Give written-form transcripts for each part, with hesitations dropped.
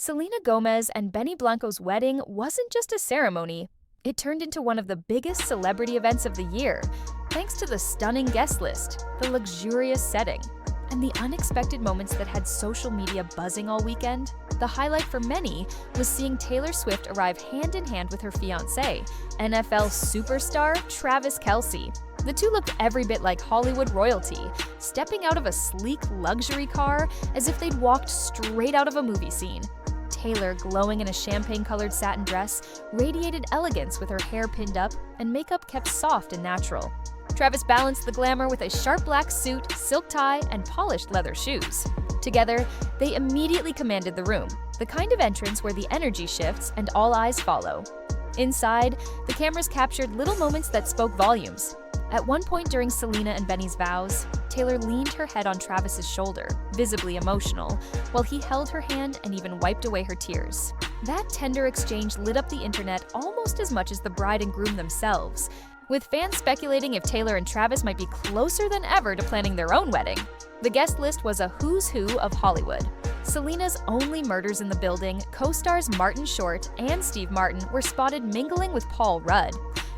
Selena Gomez and Benny Blanco's wedding wasn't just a ceremony, it turned into one of the biggest celebrity events of the year, thanks to the stunning guest list, the luxurious setting, and the unexpected moments that had social media buzzing all weekend. The highlight for many was seeing Taylor Swift arrive hand-in-hand with her fiancé, NFL superstar Travis Kelce. The two looked every bit like Hollywood royalty, stepping out of a sleek luxury car as if they'd walked straight out of a movie scene. Taylor, glowing in a champagne-colored satin dress, radiated elegance with her hair pinned up and makeup kept soft and natural. Travis balanced the glamour with a sharp black suit, silk tie, and polished leather shoes. Together, they immediately commanded the room, the kind of entrance where the energy shifts and all eyes follow. Inside, the cameras captured little moments that spoke volumes. At one point during Selena and Benny's vows, Taylor leaned her head on Travis's shoulder, visibly emotional, while he held her hand and even wiped away her tears. That tender exchange lit up the internet almost as much as the bride and groom themselves, with fans speculating if Taylor and Travis might be closer than ever to planning their own wedding. The guest list was a who's who of Hollywood. Selena's only murders in the building, co-stars Martin Short and Steve Martin were spotted mingling with Paul Rudd.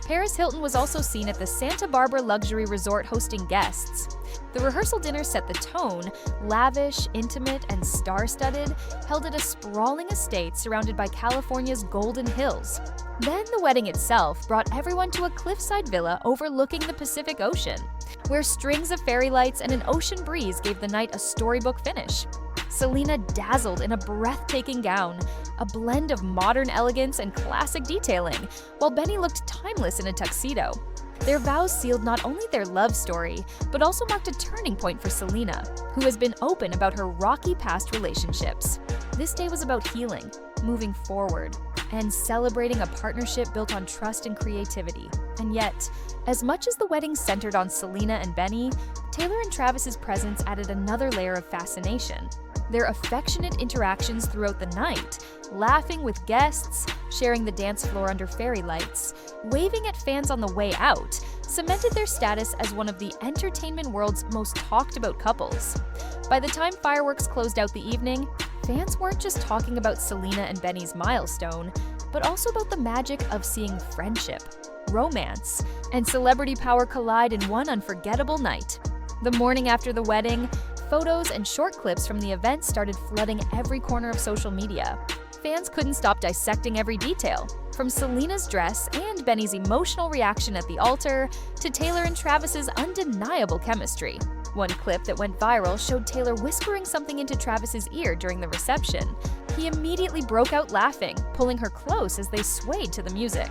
Paris Hilton was also seen at the Santa Barbara luxury resort hosting guests. The rehearsal dinner set the tone, lavish, intimate, and star-studded, held at a sprawling estate surrounded by California's Golden Hills. Then the wedding itself brought everyone to a cliffside villa overlooking the Pacific Ocean, where strings of fairy lights and an ocean breeze gave the night a storybook finish. Selena dazzled in a breathtaking gown, a blend of modern elegance and classic detailing, while Benny looked timeless in a tuxedo. Their vows sealed not only their love story, but also marked a turning point for Selena, who has been open about her rocky past relationships. This day was about healing, moving forward, and celebrating a partnership built on trust and creativity. And yet, as much as the wedding centered on Selena and Benny, Taylor and Travis's presence added another layer of fascination. Their affectionate interactions throughout the night, laughing with guests, sharing the dance floor under fairy lights, waving at fans on the way out, cemented their status as one of the entertainment world's most talked about couples. By the time fireworks closed out the evening, fans weren't just talking about Selena and Benny's milestone, but also about the magic of seeing friendship, romance, and celebrity power collide in one unforgettable night. The morning after the wedding, photos and short clips from the event started flooding every corner of social media. Fans couldn't stop dissecting every detail, from Selena's dress and Benny's emotional reaction at the altar to Taylor and Travis's undeniable chemistry. One clip that went viral showed Taylor whispering something into Travis's ear during the reception. He immediately broke out laughing, pulling her close as they swayed to the music.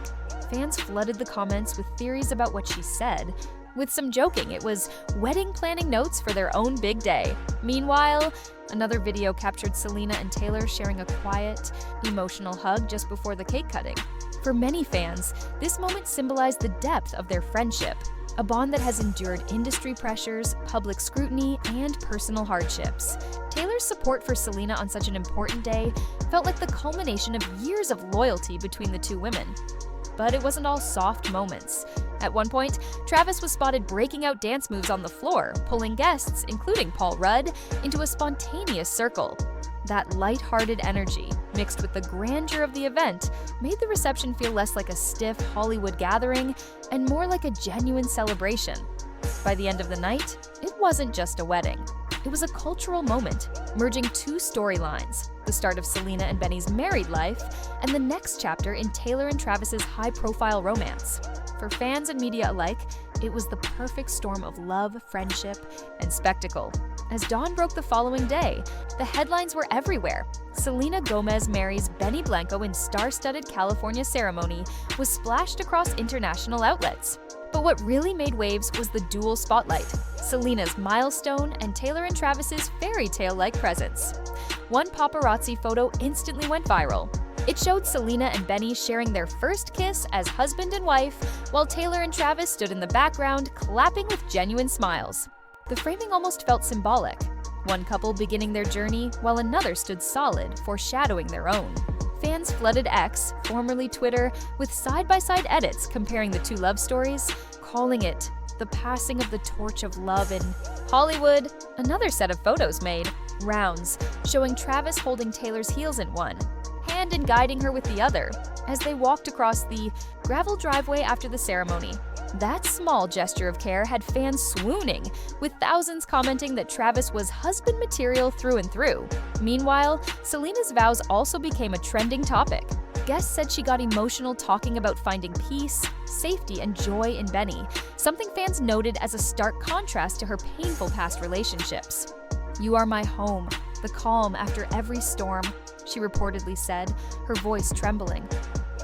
Fans flooded the comments with theories about what she said. With some joking, it was wedding planning notes for their own big day. Meanwhile, another video captured Selena and Taylor sharing a quiet, emotional hug just before the cake cutting. For many fans, this moment symbolized the depth of their friendship, a bond that has endured industry pressures, public scrutiny, and personal hardships. Taylor's support for Selena on such an important day felt like the culmination of years of loyalty between the two women. But it wasn't all soft moments. At one point, Travis was spotted breaking out dance moves on the floor, pulling guests, including Paul Rudd, into a spontaneous circle. That light-hearted energy, mixed with the grandeur of the event, made the reception feel less like a stiff Hollywood gathering and more like a genuine celebration. By the end of the night, it wasn't just a wedding. It was a cultural moment, merging two storylines, the start of Selena and Benny's married life, and the next chapter in Taylor and Travis's high-profile romance. For fans and media alike, it was the perfect storm of love, friendship, and spectacle. As dawn broke the following day, the headlines were everywhere. Selena Gomez marries Benny Blanco in star-studded California ceremony was splashed across international outlets. But what really made waves was the dual spotlight, Selena's milestone and Taylor and Travis's fairy tale-like presence. One paparazzi photo instantly went viral. It showed Selena and Benny sharing their first kiss as husband and wife, while Taylor and Travis stood in the background, clapping with genuine smiles. The framing almost felt symbolic, one couple beginning their journey while another stood solid, foreshadowing their own. Fans flooded X, formerly Twitter, with side-by-side edits comparing the two love stories, calling it the passing of the torch of love in Hollywood. Another set of photos made, rounds, showing Travis holding Taylor's heels in one hand and guiding her with the other as they walked across the gravel driveway after the ceremony. That small gesture of care had fans swooning, with thousands commenting that Travis was husband material through and through. Meanwhile, Selena's vows also became a trending topic. Guests said she got emotional talking about finding peace, safety, and joy in Benny, something fans noted as a stark contrast to her painful past relationships. "You are my home, the calm after every storm," she reportedly said, her voice trembling.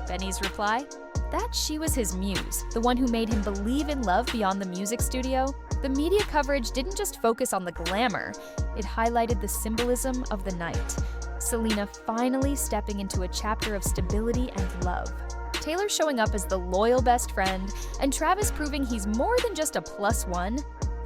Benny's reply? That she was his muse, the one who made him believe in love beyond the music studio. The media coverage didn't just focus on the glamour, it highlighted the symbolism of the night. Selena finally stepping into a chapter of stability and love. Taylor showing up as the loyal best friend, and Travis proving he's more than just a plus one.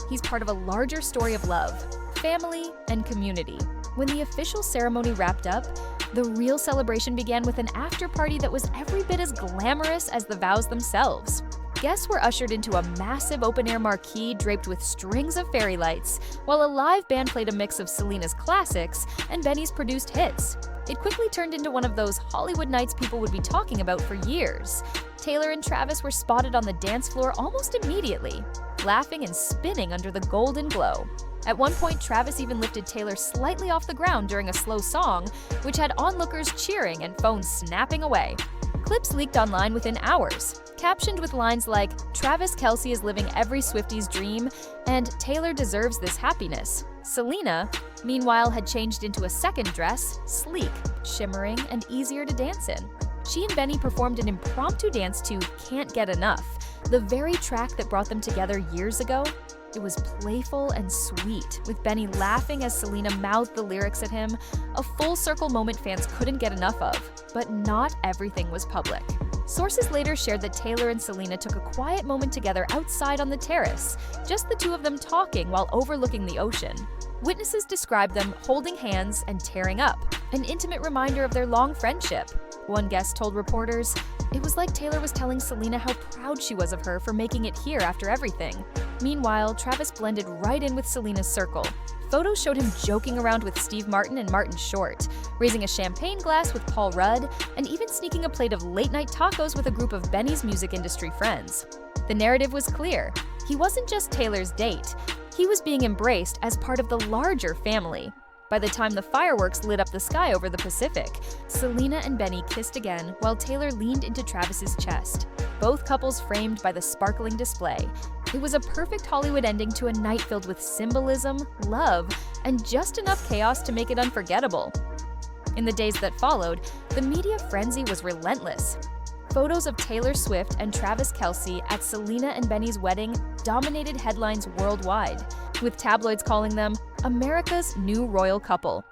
He's part of a larger story of love, family, and community. When the official ceremony wrapped up, the real celebration began with an after-party that was every bit as glamorous as the vows themselves. Guests were ushered into a massive open-air marquee draped with strings of fairy lights, while a live band played a mix of Selena's classics and Benny's produced hits. It quickly turned into one of those Hollywood nights people would be talking about for years. Taylor and Travis were spotted on the dance floor almost immediately, laughing and spinning under the golden glow. At one point, Travis even lifted Taylor slightly off the ground during a slow song, which had onlookers cheering and phones snapping away. Clips leaked online within hours, captioned with lines like, "Travis Kelce is living every Swiftie's dream," and "Taylor deserves this happiness." Selena, meanwhile, had changed into a second dress, sleek, shimmering, and easier to dance in. She and Benny performed an impromptu dance to "Can't Get Enough," the very track that brought them together years ago. It was playful and sweet, with Benny laughing as Selena mouthed the lyrics at him, a full-circle moment fans couldn't get enough of. But not everything was public. Sources later shared that Taylor and Selena took a quiet moment together outside on the terrace, just the two of them talking while overlooking the ocean. Witnesses described them holding hands and tearing up, an intimate reminder of their long friendship. One guest told reporters, "It was like Taylor was telling Selena how proud she was of her for making it here after everything." Meanwhile, Travis blended right in with Selena's circle. Photos showed him joking around with Steve Martin and Martin Short, raising a champagne glass with Paul Rudd, and even sneaking a plate of late-night tacos with a group of Benny's music industry friends. The narrative was clear. He wasn't just Taylor's date. He was being embraced as part of the larger family. By the time the fireworks lit up the sky over the Pacific, Selena and Benny kissed again while Taylor leaned into Travis's chest, both couples framed by the sparkling display. It was a perfect Hollywood ending to a night filled with symbolism, love, and just enough chaos to make it unforgettable. In the days that followed, the media frenzy was relentless. Photos of Taylor Swift and Travis Kelce at Selena and Benny's wedding dominated headlines worldwide, with tabloids calling them America's new royal couple.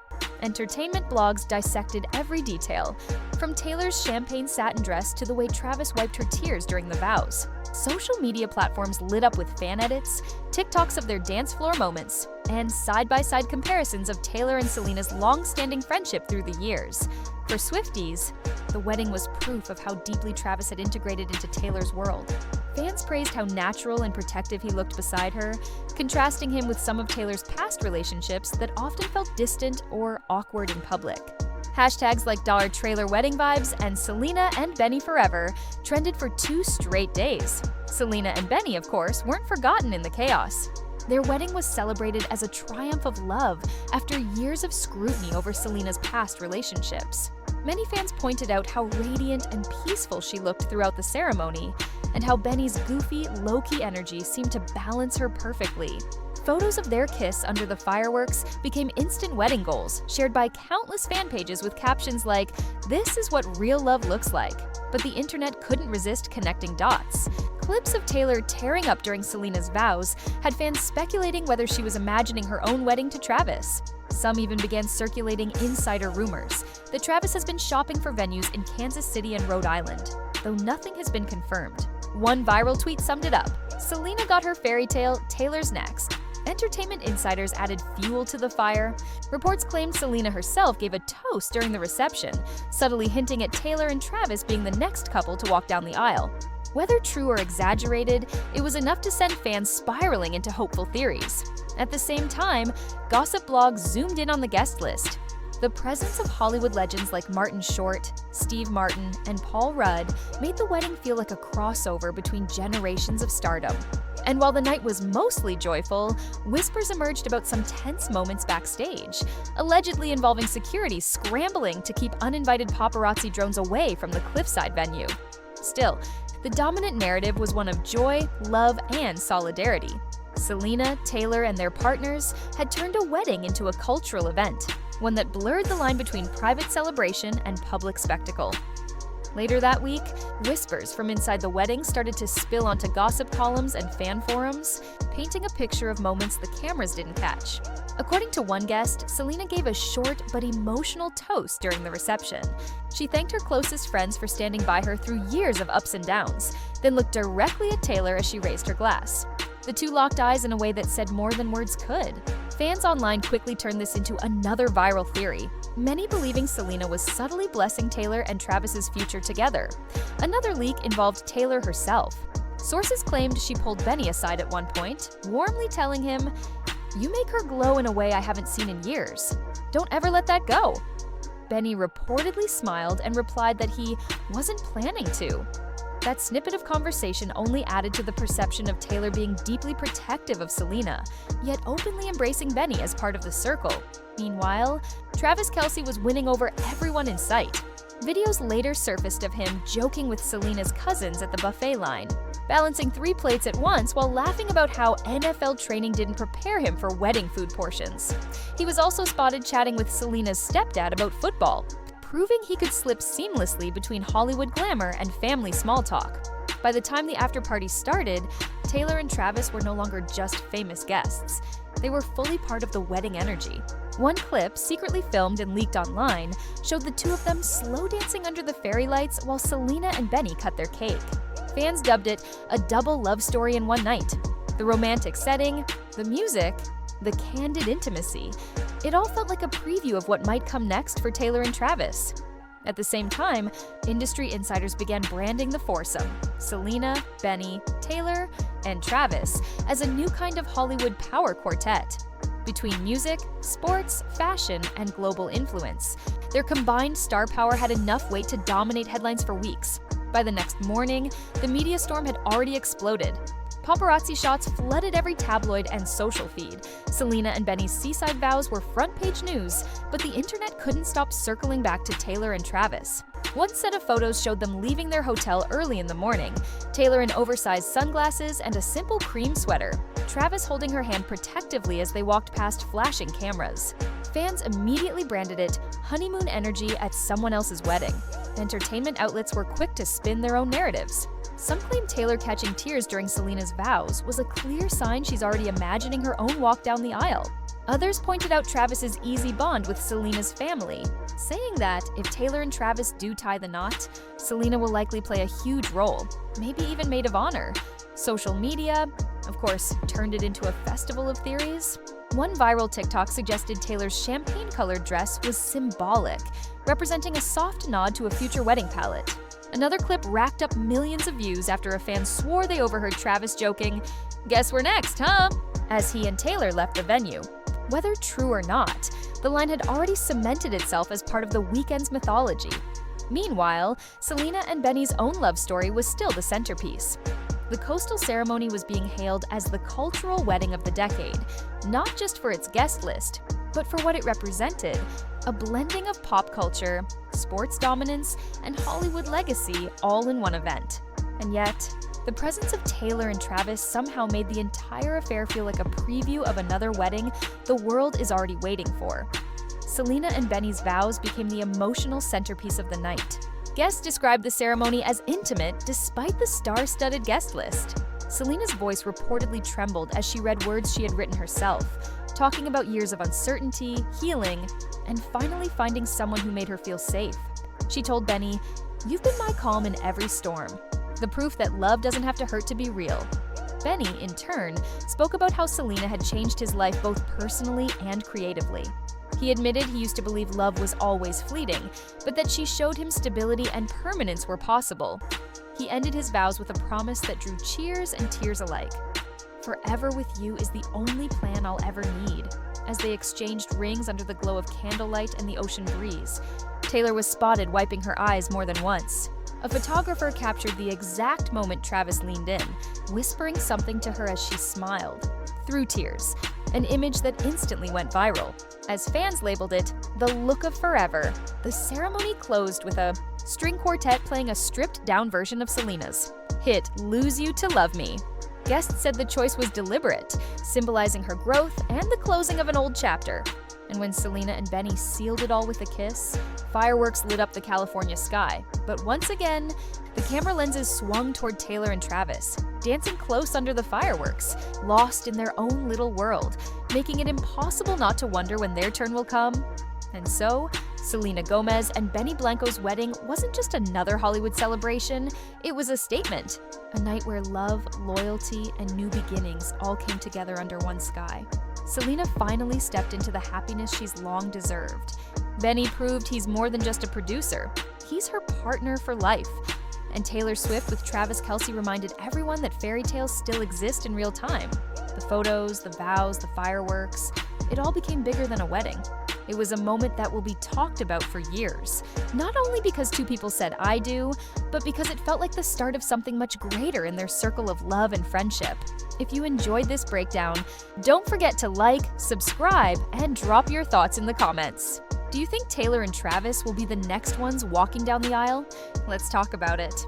Entertainment blogs dissected every detail, from Taylor's champagne satin dress to the way Travis wiped her tears during the vows. Social media platforms lit up with fan edits, TikToks of their dance floor moments, and side-by-side comparisons of Taylor and Selena's long-standing friendship through the years. For Swifties, the wedding was proof of how deeply Travis had integrated into Taylor's world. Fans praised how natural and protective he looked beside her, contrasting him with some of Taylor's past relationships that often felt distant or awkward in public. Hashtags like $trailerwedding and Selena and Benny forever trended for 2 straight days. Selena and Benny, of course, weren't forgotten in the chaos. Their wedding was celebrated as a triumph of love after years of scrutiny over Selena's past relationships. Many fans pointed out how radiant and peaceful she looked throughout the ceremony, and how Benny's goofy, low-key energy seemed to balance her perfectly. Photos of their kiss under the fireworks became instant wedding goals, shared by countless fan pages with captions like, "This is what real love looks like." But the internet couldn't resist connecting dots. Clips of Taylor tearing up during Selena's vows had fans speculating whether she was imagining her own wedding to Travis. Some even began circulating insider rumors that Travis has been shopping for venues in Kansas City and Rhode Island, though nothing has been confirmed. One viral tweet summed it up: "Selena got her fairy tale, Taylor's next." Entertainment insiders added fuel to the fire. Reports claimed Selena herself gave a toast during the reception, subtly hinting at Taylor and Travis being the next couple to walk down the aisle. Whether true or exaggerated, it was enough to send fans spiraling into hopeful theories. At the same time, gossip blogs zoomed in on the guest list. The presence of Hollywood legends like Martin Short, Steve Martin, and Paul Rudd made the wedding feel like a crossover between generations of stardom. And while the night was mostly joyful, whispers emerged about some tense moments backstage, allegedly involving security scrambling to keep uninvited paparazzi drones away from the cliffside venue. Still, the dominant narrative was one of joy, love, and solidarity. Selena, Taylor, and their partners had turned a wedding into a cultural event, one that blurred the line between private celebration and public spectacle. Later that week, whispers from inside the wedding started to spill onto gossip columns and fan forums, painting a picture of moments the cameras didn't catch. According to one guest, Selena gave a short but emotional toast during the reception. She thanked her closest friends for standing by her through years of ups and downs, then looked directly at Taylor as she raised her glass. The two locked eyes in a way that said more than words could. Fans online quickly turned this into another viral theory, many believing Selena was subtly blessing Taylor and Travis's future together. Another leak involved Taylor herself. Sources claimed she pulled Benny aside at one point, warmly telling him, "You make her glow in a way I haven't seen in years. Don't ever let that go." Benny reportedly smiled and replied that he wasn't planning to. That snippet of conversation only added to the perception of Taylor being deeply protective of Selena, yet openly embracing Benny as part of the circle. Meanwhile, Travis Kelce was winning over everyone in sight. Videos later surfaced of him joking with Selena's cousins at the buffet line, balancing 3 plates at once while laughing about how NFL training didn't prepare him for wedding food portions. He was also spotted chatting with Selena's stepdad about football, proving he could slip seamlessly between Hollywood glamour and family small talk. By the time the after-party started, Taylor and Travis were no longer just famous guests. They were fully part of the wedding energy. One clip, secretly filmed and leaked online, showed the two of them slow dancing under the fairy lights while Selena and Benny cut their cake. Fans dubbed it a double love story in one night. The romantic setting, the music, the candid intimacy. It all felt like a preview of what might come next for Taylor and Travis. At the same time, industry insiders began branding the foursome, Selena, Benny, Taylor, and Travis, as a new kind of Hollywood power quartet. Between music, sports, fashion, and global influence, their combined star power had enough weight to dominate headlines for weeks. By the next morning, the media storm had already exploded. Paparazzi shots flooded every tabloid and social feed. Selena and Benny's seaside vows were front-page news, but the internet couldn't stop circling back to Taylor and Travis. One set of photos showed them leaving their hotel early in the morning, Taylor in oversized sunglasses and a simple cream sweater, Travis holding her hand protectively as they walked past flashing cameras. Fans immediately branded it honeymoon energy at someone else's wedding. Entertainment outlets were quick to spin their own narratives. Some claim Taylor catching tears during Selena's vows was a clear sign she's already imagining her own walk down the aisle. Others pointed out Travis's easy bond with Selena's family, saying that if Taylor and Travis do tie the knot, Selena will likely play a huge role, maybe even maid of honor. Social media, of course, turned it into a festival of theories. One viral TikTok suggested Taylor's champagne-colored dress was symbolic, representing a soft nod to a future wedding palette. Another clip racked up millions of views after a fan swore they overheard Travis joking, "Guess we're next, huh?" as he and Taylor left the venue. Whether true or not, the line had already cemented itself as part of the weekend's mythology. Meanwhile, Selena and Benny's own love story was still the centerpiece. The coastal ceremony was being hailed as the cultural wedding of the decade, not just for its guest list, but for what it represented, a blending of pop culture, sports dominance, and Hollywood legacy all in one event. And yet, the presence of Taylor and Travis somehow made the entire affair feel like a preview of another wedding the world is already waiting for. Selena and Benny's vows became the emotional centerpiece of the night. Guests described the ceremony as intimate despite the star-studded guest list. Selena's voice reportedly trembled as she read words she had written herself, talking about years of uncertainty, healing, and finally finding someone who made her feel safe. She told Benny, "You've been my calm in every storm, the proof that love doesn't have to hurt to be real." Benny, in turn, spoke about how Selena had changed his life both personally and creatively. He admitted he used to believe love was always fleeting, but that she showed him stability and permanence were possible. He ended his vows with a promise that drew cheers and tears alike. "Forever with you is the only plan I'll ever need." As they exchanged rings under the glow of candlelight and the ocean breeze, Taylor was spotted wiping her eyes more than once. A photographer captured the exact moment Travis leaned in, whispering something to her as she smiled, through tears, an image that instantly went viral. As fans labeled it, "the look of forever." The ceremony closed with a string quartet playing a stripped-down version of Selena's hit "Lose You to Love Me." Guests said the choice was deliberate, symbolizing her growth and the closing of an old chapter. And when Selena and Benny sealed it all with a kiss, fireworks lit up the California sky. But once again, the camera lenses swung toward Taylor and Travis, dancing close under the fireworks, lost in their own little world, making it impossible not to wonder when their turn will come. And so, Selena Gomez and Benny Blanco's wedding wasn't just another Hollywood celebration, it was a statement. A night where love, loyalty, and new beginnings all came together under one sky. Selena finally stepped into the happiness she's long deserved. Benny proved he's more than just a producer. He's her partner for life. And Taylor Swift with Travis Kelce reminded everyone that fairy tales still exist in real time. The photos, the vows, the fireworks, it all became bigger than a wedding. It was a moment that will be talked about for years, not only because two people said "I do," but because it felt like the start of something much greater in their circle of love and friendship. If you enjoyed this breakdown, don't forget to like, subscribe, and drop your thoughts in the comments. Do you think Taylor and Travis will be the next ones walking down the aisle? Let's talk about it.